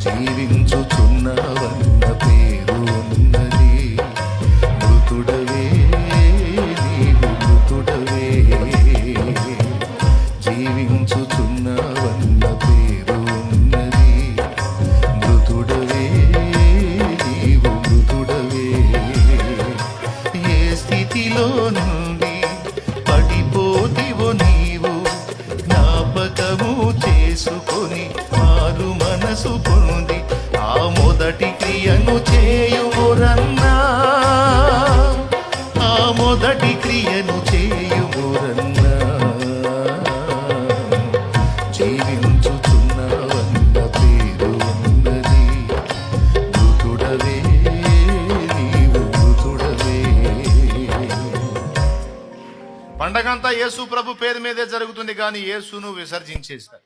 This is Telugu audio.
జీవించుచున్నవన్న పేరు ఉన్నది. మృతుడవే నీవు మృతుడవే, జీవించుచున్నవన్న పేరు ఉన్నది. మృతుడవే నీవు మృతుడవే. ఏ స్థితిలో నుండి పడిపోతివో నీవు జ్ఞాపకము చేసుకొని మారు మనసు పొంది ఆ మొదటి క్రియను చేయుమురన్నా, ఆ మొదటి క్రియను చేయుమురన్నా. జీవించుచున్నవన్న పేరు ఉన్నది. మృతుడవే నీవు మృతుడవే. పండగంతా యేసు ప్రభు పేరు మీదే జరుగుతుంది, కానీ యేసును విసర్జించేశారు.